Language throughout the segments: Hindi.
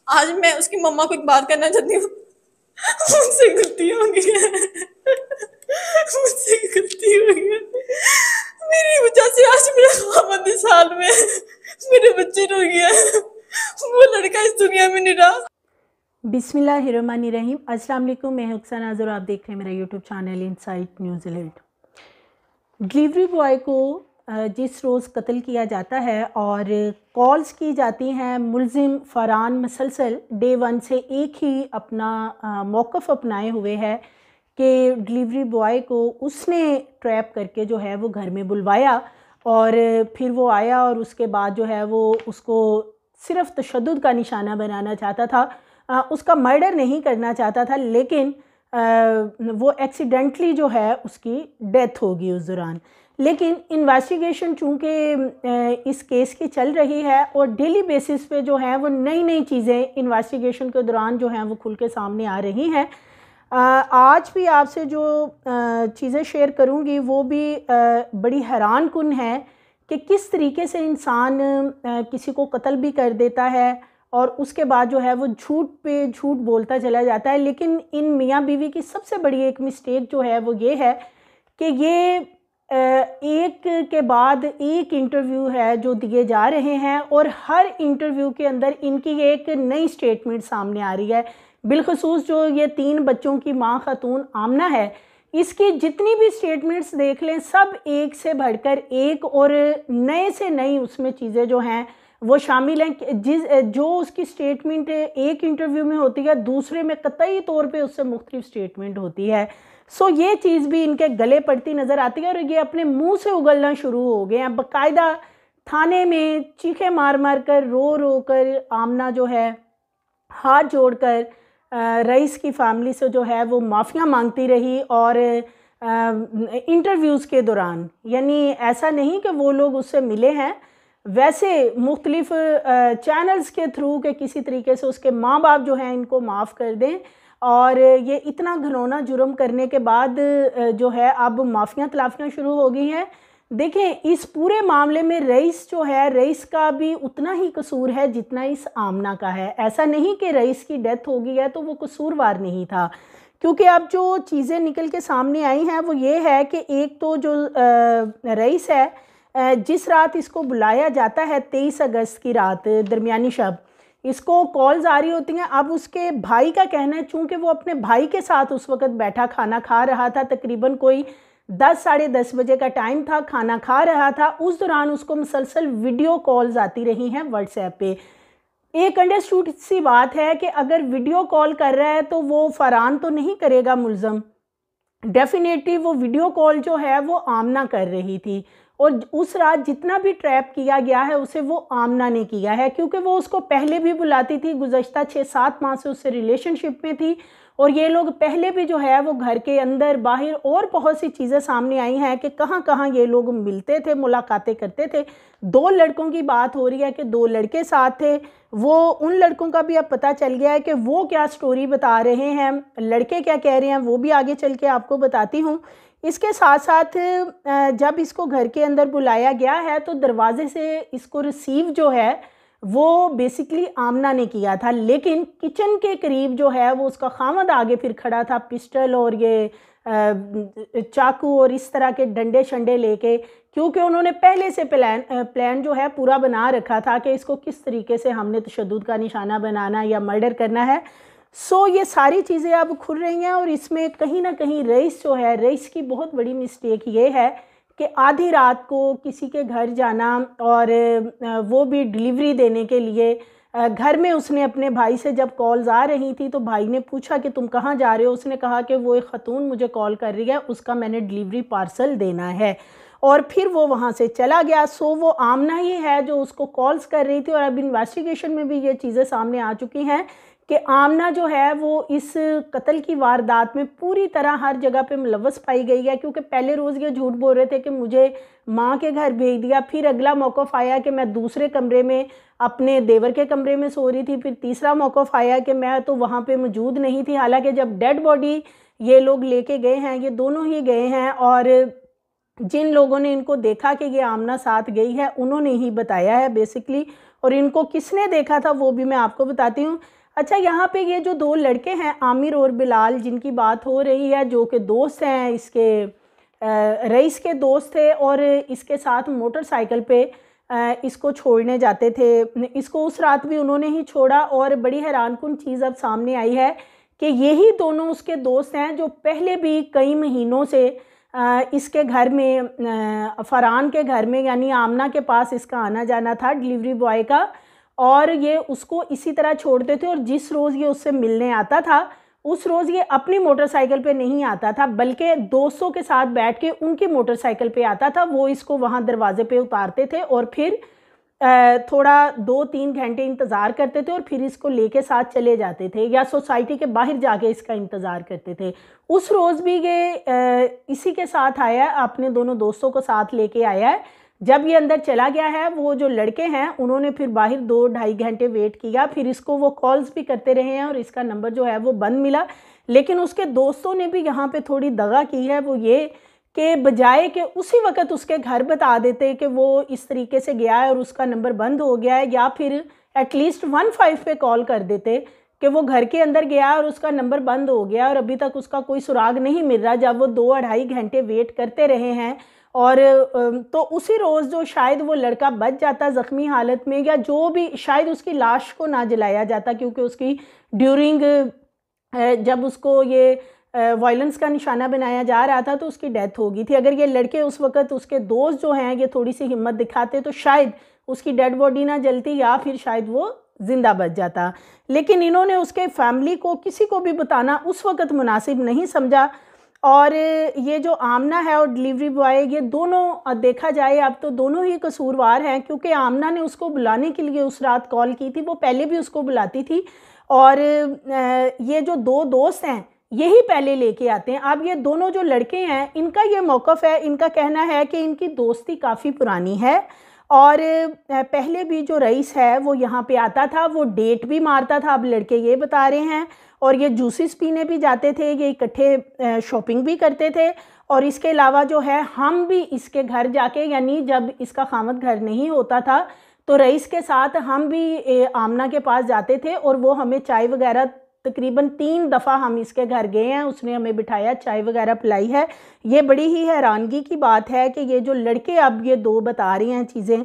आज मैं उसकी मम्मा को एक बात करना चाहती हूँ। मुझसे गलती हो गई है। मुझसे गलती हो गई है। मेरी वजह से आज मेरा खामद इस हाल में है। मेरे बच्चे रो गया है। वो लड़का इस दुनिया में नहीं रहा। बिस्मिल्लाहिर्रहमानिर्रहीम। अस्सलाम वालेकुम, मैं हुक्सा नाज़र, आप देख रहे हैं मेरा YouTube channel insight New Zealand. Delivery boy को जिस रोज़ कत्ल किया जाता है और कॉल्स की जाती हैं, मुलजिम फ़रहान मसलसल डे वन से एक ही अपना मौक़िफ़ अपनाए हुए है कि डिलीवरी बॉय को उसने ट्रैप करके जो है वो घर में बुलवाया और फिर वो आया और उसके बाद जो है वो उसको सिर्फ़ तशद्दुद का निशाना बनाना चाहता था। उसका मर्डर नहीं करना चाहता था, लेकिन वो एक्सीडेंटली जो है उसकी डेथ होगी उस दौरान। लेकिन इन्वेस्टिगेशन चूँकि इस केस की चल रही है और डेली बेसिस पे जो है वो नई नई चीज़ें इन्वेस्टिगेशन के दौरान जो हैं वो खुल के सामने आ रही हैं। आज भी आपसे जो चीज़ें शेयर करूँगी वो भी बड़ी हैरान कुन है कि किस तरीके से इंसान किसी को कत्ल भी कर देता है और उसके बाद जो है वो झूठ पे झूठ बोलता चला जाता है। लेकिन इन मियाँ बीवी की सबसे बड़ी एक मिस्टेक जो है वो ये है कि ये एक के बाद एक इंटरव्यू है जो दिए जा रहे हैं और हर इंटरव्यू के अंदर इनकी एक नई स्टेटमेंट सामने आ रही है। बिलखसूस जो ये 3 बच्चों की माँ खातून आमना है, इसकी जितनी भी स्टेटमेंट्स देख लें सब एक से बढ़कर एक और नए से नई उसमें चीज़ें जो हैं वो शामिल हैं। जो उसकी स्टेटमेंट एक इंटरव्यू में होती है, दूसरे में कतई तौर पे उससे मुख्तलिफ स्टेटमेंट होती है। सो ये चीज़ भी इनके गले पड़ती नज़र आती है और ये अपने मुंह से उगलना शुरू हो गए हैं। बाकायदा थाने में चीखे मार मार कर रो रो कर आमना जो है हाथ जोड़कर रईस की फैमिली से जो है वो माफ़िया मांगती रही और इंटरव्यूज़ के दौरान, यानी ऐसा नहीं कि वो लोग उससे मिले हैं, वैसे मुख्तलिफ चैनल्स के थ्रू के किसी तरीके से उसके माँ बाप जो हैं इनको माफ़ कर दें। और ये इतना घिनौना जुर्म करने के बाद जो है अब माफ़ियाँ तलाफ़ियाँ शुरू हो गई हैं। देखें, इस पूरे मामले में रईस जो है, रईस का भी उतना ही कसूर है जितना इस आमना का है। ऐसा नहीं कि रईस की डेथ हो गई है तो वो कसूरवार नहीं था, क्योंकि अब जो चीज़ें निकल के सामने आई हैं वो ये है कि एक तो जो रईस है, जिस रात इसको बुलाया जाता है 23 अगस्त की रात दरमियानी शब, इसको कॉल्स आ रही होती हैं। अब उसके भाई का कहना है चूँकि वो अपने भाई के साथ उस वक़्त बैठा खाना खा रहा था, तकरीबन कोई 10 साढ़े 10 बजे का टाइम था, खाना खा रहा था, उस दौरान उसको मुसलसल वीडियो कॉल्स आती रही हैं व्हाट्सएप पे। एक अंडरस्टूड सी बात है कि अगर वीडियो कॉल कर रहा है तो वो फरहान तो नहीं करेगा मुल्ज़म, डेफिनेटली वो वीडियो कॉल जो है वो आमना कर रही थी और उस रात जितना भी ट्रैप किया गया है उसे वो आमना ने किया है, क्योंकि वो उसको पहले भी बुलाती थी, गुज़श्ता 6-7 माह से उससे रिलेशनशिप में थी और ये लोग पहले भी जो है वो घर के अंदर बाहर और बहुत सी चीज़ें सामने आई हैं कि कहाँ कहाँ ये लोग मिलते थे, मुलाकातें करते थे। 2 लड़कों की बात हो रही है कि 2 लड़के साथ थे। वो उन लड़कों का भी अब पता चल गया है कि वो क्या स्टोरी बता रहे हैं, लड़के क्या कह रहे हैं, वो भी आगे चल के आपको बताती हूँ। इसके साथ साथ जब इसको घर के अंदर बुलाया गया है तो दरवाजे से इसको रिसीव जो है वो बेसिकली आमना ने किया था, लेकिन किचन के करीब जो है वो उसका खामद आगे फिर खड़ा था, पिस्टल और ये चाकू और इस तरह के डंडे शंडे लेके, क्योंकि उन्होंने पहले से प्लान जो है पूरा बना रखा था कि इसको किस तरीके से हमने तशद्दुद का निशाना बनाना या मर्डर करना है। सो ये सारी चीज़ें अब खुल रही हैं और इसमें कहीं ना कहीं रईस जो है, रईस की बहुत बड़ी मिस्टेक ये है कि आधी रात को किसी के घर जाना और वो भी डिलीवरी देने के लिए। घर में उसने अपने भाई से जब कॉल्स आ रही थी तो भाई ने पूछा कि तुम कहाँ जा रहे हो, उसने कहा कि वो एक ख़तून मुझे कॉल कर रही है, उसका मैंने डिलीवरी पार्सल देना है, और फिर वो वहाँ से चला गया। सो वो आमना ही है जो उसको कॉल्स कर रही थी और अब इन्वेस्टिगेशन में भी ये चीज़ें सामने आ चुकी हैं कि आमना जो है वो इस कत्ल की वारदात में पूरी तरह हर जगह पे मुलव्वस पाई गई है, क्योंकि पहले रोज़ ये झूठ बोल रहे थे कि मुझे माँ के घर भेज दिया, फिर अगला मौक़िफ़ आया कि मैं दूसरे कमरे में अपने देवर के कमरे में सो रही थी, फिर तीसरा मौक़िफ़ आया कि मैं तो वहाँ पे मौजूद नहीं थी। हालांकि जब डेड बॉडी ये लोग लेके गए हैं, ये दोनों ही गए हैं और जिन लोगों ने इनको देखा कि ये आमना साथ गई है उन्होंने ही बताया है बेसिकली, और इनको किसने देखा था वो भी मैं आपको बताती हूँ। अच्छा, यहाँ पे ये जो दो लड़के हैं आमिर और बिलाल जिनकी बात हो रही है, जो कि दोस्त हैं, इसके रईस के दोस्त थे और इसके साथ मोटरसाइकिल पे इसको छोड़ने जाते थे। इसको उस रात भी उन्होंने ही छोड़ा और बड़ी हैरानकुन चीज़ अब सामने आई है कि यही दोनों उसके दोस्त हैं जो पहले भी कई महीनों से इसके घर में, फरहान के घर में यानी आमना के पास इसका आना जाना था डिलीवरी बॉय का, और ये उसको इसी तरह छोड़ते थे। और जिस रोज़ ये उससे मिलने आता था उस रोज़ ये अपनी मोटरसाइकिल पे नहीं आता था बल्कि दोस्तों के साथ बैठ के उनकी मोटरसाइकिल पे आता था। वो इसको वहाँ दरवाजे पे उतारते थे और फिर थोड़ा 2-3 घंटे इंतज़ार करते थे और फिर इसको लेके साथ चले जाते थे या सोसाइटी के बाहर जाके इसका इंतज़ार करते थे। उस रोज़ भी ये इसी के साथ आया है, अपने दोनों दोस्तों को साथ लेके आया है। जब ये अंदर चला गया है, वो जो लड़के हैं उन्होंने फिर बाहर 2-2.5 घंटे वेट किया, फिर इसको वो कॉल्स भी करते रहे हैं और इसका नंबर जो है वो बंद मिला। लेकिन उसके दोस्तों ने भी यहाँ पे थोड़ी दगा की है, वो ये कि बजाय कि उसी वक्त उसके घर बता देते कि वो इस तरीके से गया है और उसका नंबर बंद हो गया है, या फिर एटलीस्ट 15 पे कॉल कर देते कि वो घर के अंदर गया और उसका नंबर बंद हो गया और अभी तक उसका कोई सुराग नहीं मिल रहा, जब वो 2-2.5 घंटे वेट करते रहे हैं। और तो उसी रोज़ जो शायद वो लड़का बच जाता ज़ख्मी हालत में, या जो भी शायद उसकी लाश को ना जलाया जाता, क्योंकि उसकी ड्यूरिंग जब उसको ये वायलेंस का निशाना बनाया जा रहा था तो उसकी डेथ हो गई थी। अगर ये लड़के उस वक़्त, उसके दोस्त जो हैं, ये थोड़ी सी हिम्मत दिखाते तो शायद उसकी डेड बॉडी ना जलती या फिर शायद वो ज़िंदा बच जाता। लेकिन इन्होंने उसके फैमिली को, किसी को भी बताना उस वक़्त मुनासिब नहीं समझा। और ये जो आमना है और डिलीवरी बॉय, ये दोनों देखा जाए अब तो दोनों ही कसूरवार हैं, क्योंकि आमना ने उसको बुलाने के लिए उस रात कॉल की थी, वो पहले भी उसको बुलाती थी और ये जो दो दोस्त हैं यही पहले लेके आते हैं। अब ये दोनों जो लड़के हैं इनका ये मौक़िफ़ है, इनका कहना है कि इनकी दोस्ती काफ़ी पुरानी है और पहले भी जो रईस है वो यहाँ पे आता था, वो डेट भी मारता था, अब लड़के ये बता रहे हैं, और ये जूसेस पीने भी जाते थे, ये इकट्ठे शॉपिंग भी करते थे। और इसके अलावा जो है हम भी इसके घर जाके, यानी जब इसका खामद घर नहीं होता था तो रईस के साथ हम भी आमना के पास जाते थे और वो हमें चाय वगैरह, तकरीबन 3 दफ़ा हम इसके घर गए हैं, उसने हमें बिठाया, चाय वगैरह पिलाई है। ये बड़ी ही हैरानगी की बात है कि ये जो लड़के अब ये दो बता रहे हैं चीज़ें,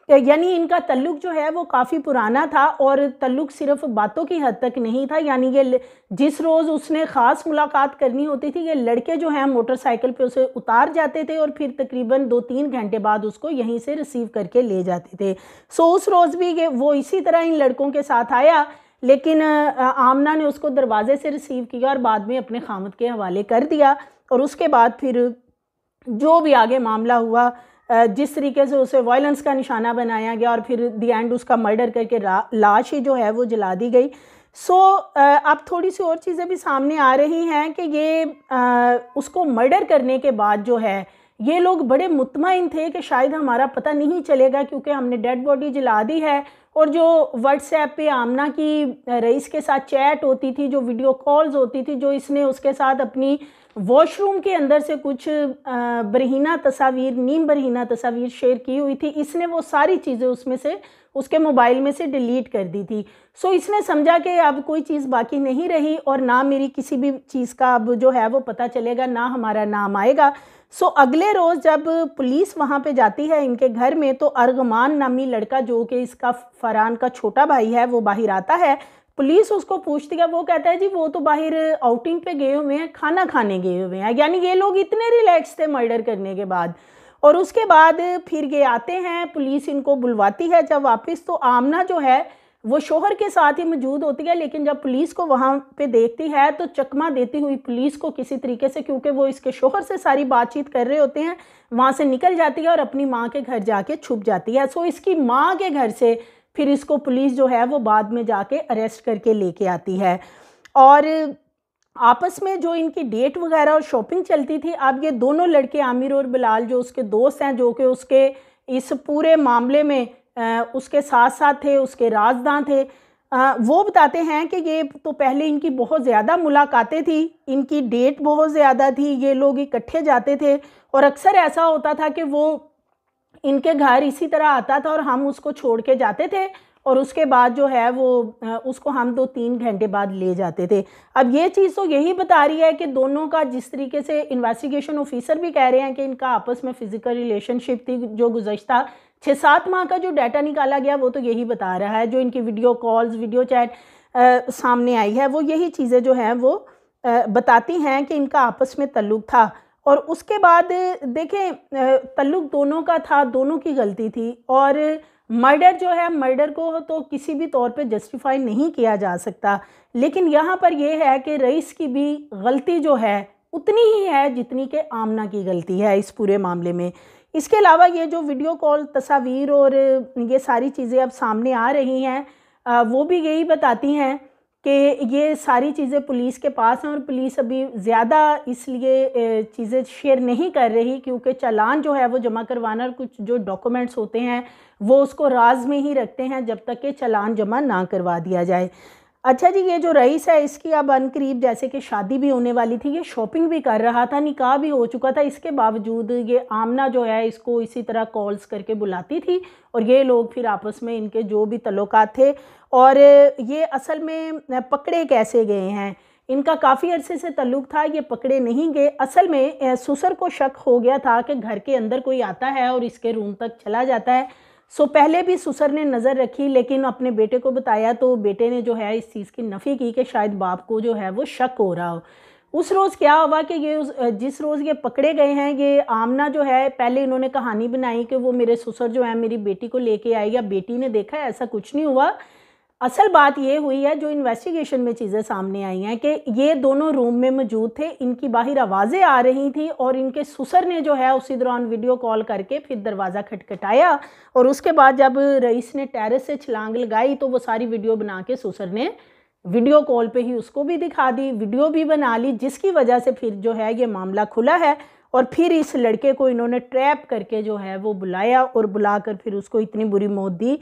यानी इनका तल्लुक़ जो है वो काफ़ी पुराना था और तल्लुक़ सिर्फ बातों की हद तक नहीं था। यानी ये जिस रोज़ उसने ख़ास मुलाकात करनी होती थी, ये लड़के जो हैं मोटरसाइकिल पे उसे उतार जाते थे और फिर तकरीबन 2-3 घंटे बाद उसको यहीं से रिसीव करके ले जाते थे। सो उस रोज़ भी ये वो इसी तरह इन लड़कों के साथ आया, लेकिन आमना ने उसको दरवाजे से रिसीव किया और बाद में अपने खामद के हवाले कर दिया। और उसके बाद फिर जो भी आगे मामला हुआ, जिस तरीके से उसे वायलेंस का निशाना बनाया गया और फिर दी एंड उसका मर्डर करके लाश ही जो है वो जला दी गई। सो अब थोड़ी सी और चीज़ें भी सामने आ रही हैं कि ये उसको मर्डर करने के बाद जो है ये लोग बड़े मुतमईन थे कि शायद हमारा पता नहीं चलेगा, क्योंकि हमने डेड बॉडी जला दी है। और जो व्हाट्सएप पे आमना की रईस के साथ चैट होती थी, जो वीडियो कॉल्स होती थी, जो इसने उसके साथ अपनी वॉशरूम के अंदर से कुछ बरहीना तस्वीर, नीम बरहीना तस्वीर शेयर की हुई थी, इसने वो सारी चीज़ें उसमें से, उसके मोबाइल में से डिलीट कर दी थी। सो इसने समझा कि अब कोई चीज़ बाकी नहीं रही और ना मेरी किसी भी चीज़ का अब जो है वो पता चलेगा, ना हमारा नाम आएगा। सो अगले रोज़ जब पुलिस वहाँ पे जाती है इनके घर में, तो अर्गमान नामी लड़का जो कि इसका फरहान का छोटा भाई है वो बाहर आता है। पुलिस उसको पूछती है, वो कहता है जी वो तो बाहर आउटिंग पे गए हुए हैं, खाना खाने गए हुए हैं। यानी ये लोग इतने रिलैक्स थे मर्डर करने के बाद। और उसके बाद फिर ये आते हैं, पुलिस इनको बुलवाती है जब वापस, तो आमना जो है वो शोहर के साथ ही मौजूद होती है, लेकिन जब पुलिस को वहाँ पे देखती है तो चकमा देती हुई पुलिस को किसी तरीके से, क्योंकि वो इसके शोहर से सारी बातचीत कर रहे होते हैं, वहाँ से निकल जाती है और अपनी माँ के घर जाके छुप जाती है। सो इसकी माँ के घर से फिर इसको पुलिस जो है वो बाद में जाके अरेस्ट करके लेके आती है। और आपस में जो इनकी डेट वगैरह और शॉपिंग चलती थी, अब ये दोनों लड़के आमिर और बिलाल जो उसके दोस्त हैं, जो कि उसके इस पूरे मामले में उसके साथ साथ थे, उसके राजदां थे, वो बताते हैं कि ये तो पहले इनकी बहुत ज़्यादा मुलाकातें थी, इनकी डेट बहुत ज़्यादा थी, ये लोग इकट्ठे जाते थे और अक्सर ऐसा होता था कि वो इनके घर इसी तरह आता था और हम उसको छोड़ के जाते थे और उसके बाद जो है वो उसको हम 2-3 घंटे बाद ले जाते थे। अब ये चीज़ तो यही बता रही है कि दोनों का, जिस तरीके से इन्वेस्टिगेशन ऑफिसर भी कह रहे हैं कि इनका आपस में फ़िज़िकल रिलेशनशिप थी, जो गुज़श्ता 6-7 माह का जो डाटा निकाला गया वो तो यही बता रहा है। जो इनकी वीडियो कॉल्स, वीडियो चैट सामने आई है वो यही चीज़ें जो हैं वो बताती हैं कि इनका आपस में तल्लुक़ था। और उसके बाद देखें, तल्लुक़ दोनों का था, दोनों की गलती थी। और मर्डर जो है, मर्डर को तो किसी भी तौर पे जस्टिफाई नहीं किया जा सकता, लेकिन यहाँ पर यह है कि रईस की भी गलती जो है उतनी ही है जितनी कि आमना की गलती है इस पूरे मामले में। इसके अलावा ये जो वीडियो कॉल, तस्वीर और ये सारी चीज़ें अब सामने आ रही हैं, वो भी यही बताती हैं कि ये सारी चीज़ें पुलिस के पास हैं और पुलिस अभी ज़्यादा इसलिए चीज़ें शेयर नहीं कर रही क्योंकि चालान जो है वो जमा करवाना और कुछ जो डॉक्यूमेंट्स होते हैं वो उसको राज में ही रखते हैं जब तक कि चालान जमा ना करवा दिया जाए। अच्छा जी, ये जो रईस है इसकी अब अनकरीब जैसे कि शादी भी होने वाली थी, ये शॉपिंग भी कर रहा था, निकाह भी हो चुका था, इसके बावजूद ये आमना जो है इसको इसी तरह कॉल्स करके बुलाती थी और ये लोग फिर आपस में इनके जो भी तल्लुकात थे। और ये असल में पकड़े कैसे गए हैं, इनका काफ़ी अरसे से तल्लुक़ था, ये पकड़े नहीं गए। असल में ससुर को शक हो गया था कि घर के अंदर कोई आता है और इसके रूम तक चला जाता है। सो पहले भी ससुर ने नज़र रखी, लेकिन अपने बेटे को बताया तो बेटे ने जो है इस चीज़ की नफ़ी की कि शायद बाप को जो है वो शक हो रहा हो। उस रोज़ क्या हुआ कि ये जिस रोज़ ये पकड़े गए हैं, ये आमना जो है, पहले इन्होंने कहानी बनाई कि वो मेरे ससुर जो है मेरी बेटी को लेके आए या बेटी ने देखा है, ऐसा कुछ नहीं हुआ। असल बात ये हुई है, जो इन्वेस्टिगेशन में चीज़ें सामने आई हैं कि ये दोनों रूम में मौजूद थे, इनकी बाहर आवाज़ें आ रही थी और इनके ससुर ने जो है उसी दौरान वीडियो कॉल करके फिर दरवाज़ा खटखटाया और उसके बाद जब रईस ने टेरेस से छलांग लगाई तो वो सारी वीडियो बना के ससुर ने वीडियो कॉल पे ही उसको भी दिखा दी, वीडियो भी बना ली, जिसकी वजह से फिर जो है ये मामला खुला है। और फिर इस लड़के को इन्होंने ट्रैप करके जो है वो बुलाया और बुलाकर फिर उसको इतनी बुरी मौत दी।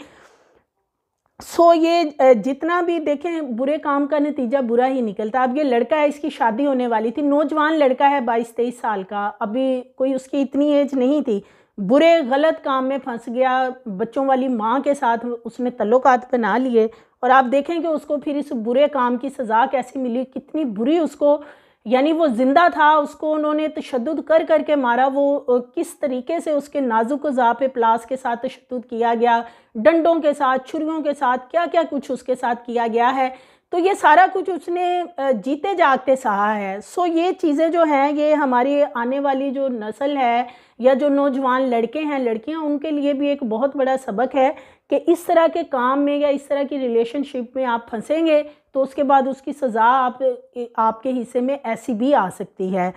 सो ये जितना भी देखें, बुरे काम का नतीजा बुरा ही निकलता। अब ये लड़का है, इसकी शादी होने वाली थी, नौजवान लड़का है 22-23 साल का, अभी कोई उसकी इतनी एज नहीं थी, बुरे गलत काम में फंस गया, बच्चों वाली माँ के साथ उसने तल्लुकात बना लिए और आप देखें कि उसको फिर इस बुरे काम की सज़ा कैसी मिली, कितनी बुरी उसको, यानी वो ज़िंदा था, उसको उन्होंने तशद्दुद कर करके मारा, वो किस तरीके से उसके नाजुक अज़ा पे प्लास के साथ तशद्दुद किया गया, डंडों के साथ, छुरियों के साथ, क्या क्या कुछ उसके साथ किया गया है। तो ये सारा कुछ उसने जीते जागते सहा है। सो ये चीज़ें जो हैं ये हमारी आने वाली जो नस्ल है या जो नौजवान लड़के हैं, लड़कियां, उनके लिए भी एक बहुत बड़ा सबक है कि इस तरह के काम में या इस तरह की रिलेशनशिप में आप फंसेंगे तो उसके बाद उसकी सज़ा आपके हिस्से में ऐसी भी आ सकती है।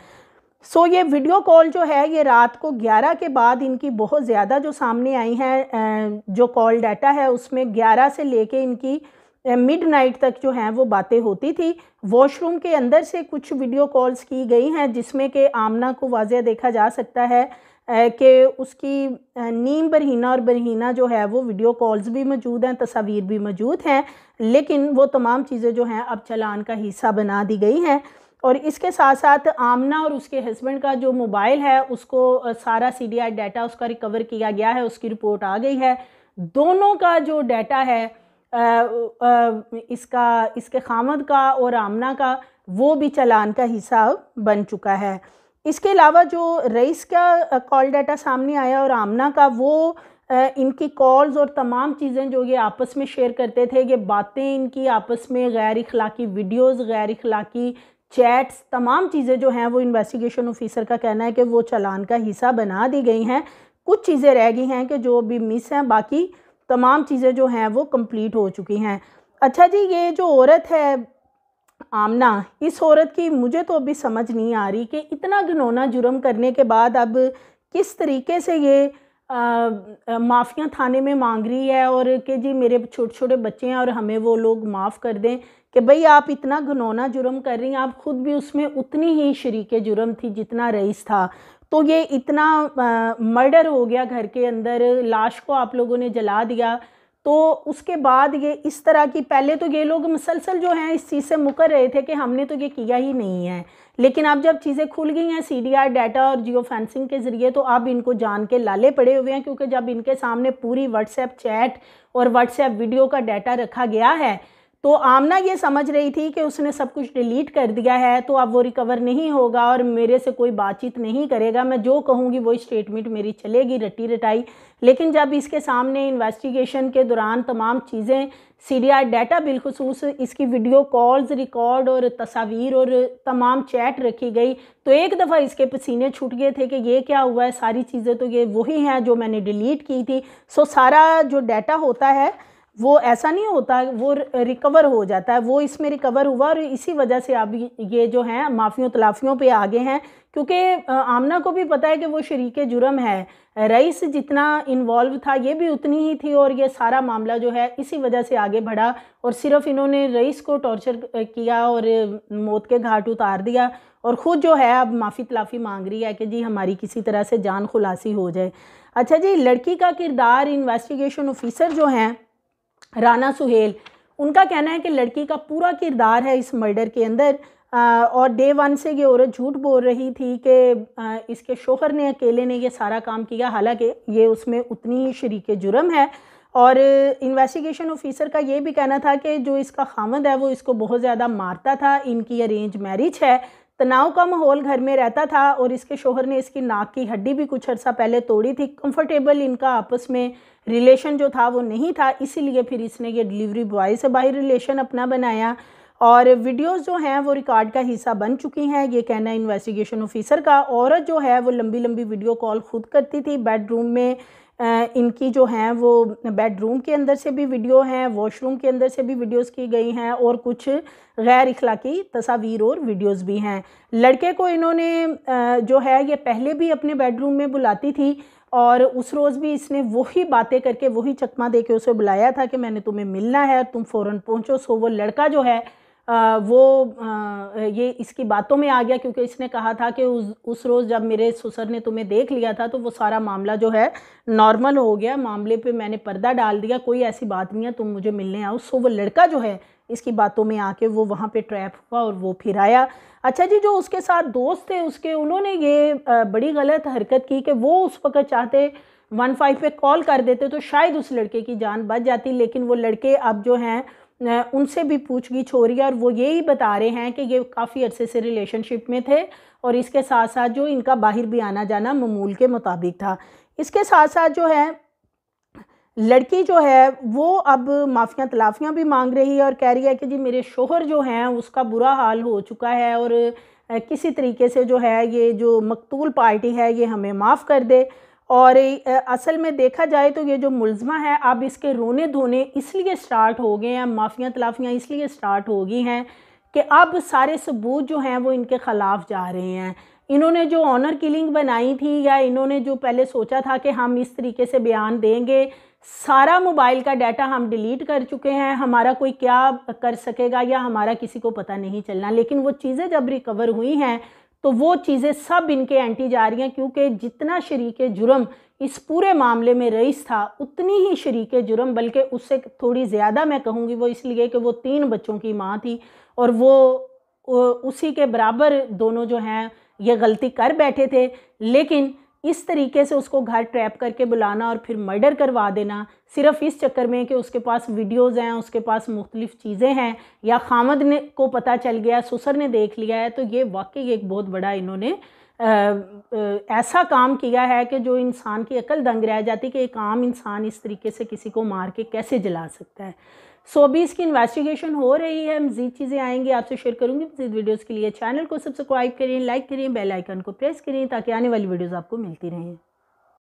सो ये वीडियो कॉल जो है ये रात को 11 के बाद इनकी बहुत ज़्यादा जो सामने आई हैं, जो कॉल डाटा है उसमें 11 से लेके इनकी मिडनाइट तक जो हैं वो बातें होती थी। वॉशरूम के अंदर से कुछ वीडियो कॉल्स की गई हैं जिसमें कि आमना को वाज़ेह देखा जा सकता है कि उसकी नीम बरहीना और बरहीना जो है वो वीडियो कॉल्स भी मौजूद हैं, तस्वीर भी मौजूद हैं, लेकिन वो तमाम चीज़ें जो हैं अब चालान का हिस्सा बना दी गई हैं। और इसके साथ साथ आमना और उसके हस्बैंड का जो मोबाइल है उसको सारा CDI डाटा उसका रिकवर किया गया है, उसकी रिपोर्ट आ गई है। दोनों का जो डाटा है इसके खामद का और आमना का, वो भी चालान का हिस्सा बन चुका है। इसके अलावा जो रईस का कॉल डाटा सामने आया और आमना का, वो इनकी कॉल्स और तमाम चीज़ें जो ये आपस में शेयर करते थे, ये बातें इनकी आपस में, गैर इखलाकी वीडियोज़, गैर इखलाकी चैट्स, तमाम चीज़ें जो हैं वो इन्वेस्टिगेशन ऑफिसर का कहना है कि वो चालान का हिस्सा बना दी गई हैं। कुछ चीज़ें रह गई हैं कि जो अभी मिस हैं, बाकी तमाम चीज़ें जो हैं वो कंप्लीट हो चुकी हैं। अच्छा जी, ये जो औरत है आमना, इस औरत की मुझे तो अभी समझ नहीं आ रही कि इतना घिनौना जुर्म करने के बाद अब किस तरीके से ये माफ़िया थाने में मांग रही है और कि जी मेरे छोटे छोटे बच्चे हैं और हमें वो लोग माफ़ कर दें। कि भाई आप इतना घिनौना जुर्म कर रही हैं, आप ख़ुद भी उसमें उतनी ही शरीके जुर्म थी जितना रईस था, तो ये इतना मर्डर हो गया घर के अंदर, लाश को आप लोगों ने जला दिया, तो उसके बाद ये इस तरह की, पहले तो ये लोग मुसलसल जो हैं इस चीज़ से मुकर रहे थे कि हमने तो ये किया ही नहीं है, लेकिन अब जब चीज़ें खुल गई हैं CDR डाटा और जियो फेंसिंग के ज़रिए, तो अब इनको जान के लाले पड़े हुए हैं, क्योंकि जब इनके सामने पूरी व्हाट्सएप चैट और व्हाट्सएप वीडियो का डाटा रखा गया है, तो आमना ये समझ रही थी कि उसने सब कुछ डिलीट कर दिया है, तो अब वो रिकवर नहीं होगा और मेरे से कोई बातचीत नहीं करेगा, मैं जो कहूँगी वही स्टेटमेंट मेरी चलेगी रटी रटाई। लेकिन जब इसके सामने इन्वेस्टिगेशन के दौरान तमाम चीज़ें, CDR डाटा बिलखुसूस इसकी वीडियो कॉल्स रिकॉर्ड और तस्वीर और तमाम चैट रखी गई, तो एक दफ़ा इसके पसीने छूट गए थे कि ये क्या हुआ है, सारी चीज़ें तो ये वही हैं जो मैंने डिलीट की थी। सो सारा जो डाटा होता है वो ऐसा नहीं होता, वो रिकवर हो जाता है, वो इसमें रिकवर हुआ और इसी वजह से अब ये जो हैं माफ़ियों तलाफ़ियों पे आगे हैं, क्योंकि आमना को भी पता है कि वो शरीके जुर्म है, रईस जितना इन्वॉल्व था ये भी उतनी ही थी, और ये सारा मामला जो है इसी वजह से आगे बढ़ा और सिर्फ इन्होंने रईस को टॉर्चर किया और मौत के घाट उतार दिया, और ख़ुद जो है अब माफ़ी तलाफ़ी मांग रही है कि जी हमारी किसी तरह से जान खुलासी हो जाए। अच्छा जी, लड़की का किरदार इन्वेस्टिगेशन ऑफिसर जो हैं राना सुहेल, उनका कहना है कि लड़की का पूरा किरदार है इस मर्डर के अंदर, और डे 1 से ये औरत झूठ बोल रही थी कि इसके शोहर ने अकेले ने ये सारा काम किया, हालांकि ये उसमें उतनी ही शरीके जुर्म है। और इन्वेस्टिगेशन ऑफिसर का ये भी कहना था कि जो इसका खामद है वो इसको बहुत ज़्यादा मारता था, इनकी अरेंज मैरिज है, तनाव का माहौल घर में रहता था, और इसके शोहर ने इसकी नाक की हड्डी भी कुछ अर्सा पहले तोड़ी थी। कंफर्टेबल इनका आपस में रिलेशन जो था वो नहीं था, इसीलिए फिर इसने ये डिलीवरी बॉय से बाहर रिलेशन अपना बनाया, और वीडियोस जो हैं वो रिकॉर्ड का हिस्सा बन चुकी हैं, ये कहना है इन्वेस्टिगेशन ऑफिसर का। औरत जो है वो लंबी लंबी वीडियो कॉल खुद करती थी, बेडरूम में इनकी जो हैं वो बेडरूम के अंदर से भी वीडियो हैं, वॉशरूम के अंदर से भी वीडियोस की गई हैं, और कुछ गैर इखलाकी तस्वीर और वीडियोस भी हैं। लड़के को इन्होंने जो है ये पहले भी अपने बेडरूम में बुलाती थी, और उस रोज़ भी इसने वही बातें करके वही चकमा दे के उसे बुलाया था कि मैंने तुम्हें मिलना है, तुम फ़ौरन पहुँचो। सो वो लड़का जो है ये इसकी बातों में आ गया, क्योंकि इसने कहा था कि उस रोज़ जब मेरे ससुर ने तुम्हें देख लिया था तो वो सारा मामला जो है नॉर्मल हो गया, मामले पे मैंने पर्दा डाल दिया, कोई ऐसी बात नहीं है, तुम मुझे मिलने आओ। सो वो लड़का जो है इसकी बातों में आके वो वहाँ पे ट्रैप हुआ और वो फिर आया। अच्छा जी, जो उसके साथ दोस्त थे उसके, उन्होंने ये बड़ी गलत हरकत की कि वो उस वक्त चाहते 15 पे कॉल कर देते तो शायद उस लड़के की जान बच जाती, लेकिन वो लड़के अब जो हैं उनसे भी पूछगिछ हो रही है, और वो यही बता रहे हैं कि ये काफ़ी अरसे से रिलेशनशिप में थे, और इसके साथ साथ जो इनका बाहर भी आना जाना मामूल के मुताबिक था। इसके साथ साथ जो है लड़की जो है वो अब माफ़ियाँ तलाफ़ियाँ भी मांग रही है, और कह रही है कि जी मेरे शोहर जो हैं उसका बुरा हाल हो चुका है, और किसी तरीके से जो है ये जो मकतूल पार्टी है ये हमें माफ़ कर दे। और असल में देखा जाए तो ये जो मुलज़मा है अब इसके रोने धोने इसलिए स्टार्ट हो गए हैं, माफ़ियाँ तलाफ़ियाँ इसलिए स्टार्ट हो गई हैं कि अब सारे सबूत जो हैं वो इनके ख़िलाफ़ जा रहे हैं। इन्होंने जो ऑनर किलिंग बनाई थी, या इन्होंने जो पहले सोचा था कि हम इस तरीके से बयान देंगे, सारा मोबाइल का डाटा हम डिलीट कर चुके हैं, हमारा कोई क्या कर सकेगा या हमारा किसी को पता नहीं चलना। लेकिन वो चीज़ें जब रिकवर हुई हैं तो वो चीज़ें सब इनके एंटी जा रही हैं, क्योंकि जितना शरीके जुर्म इस पूरे मामले में रईस था उतनी ही शरीके जुर्म, बल्कि उससे थोड़ी ज़्यादा मैं कहूँगी, वो इसलिए कि वो 3 बच्चों की माँ थी, और वो उसी के बराबर दोनों जो हैं ये गलती कर बैठे थे। लेकिन इस तरीके से उसको घर ट्रैप करके बुलाना और फिर मर्डर करवा देना सिर्फ इस चक्कर में कि उसके पास वीडियोज़ हैं, उसके पास मुख्तलिफ़ चीज़ें हैं, या खामद ने को पता चल गया, ससुर ने देख लिया है, तो ये वाकई एक बहुत बड़ा इन्होंने ऐसा काम किया है कि जो इंसान की अकल दंग रह जाती कि एक आम इंसान इस तरीके से किसी को मार के कैसे जला सकता है। सो अभी इसकी इन्वेस्टिगेशन हो रही है, मज़ीद चीज़ें आएंगी आपसे शेयर करूँगी। मज़ीद वीडियोज़ के लिए चैनल को सब्सक्राइब करें, लाइक करें, बेल आइकन को प्रेस करें ताकि आने वाली वीडियोज़ आपको मिलती रहें।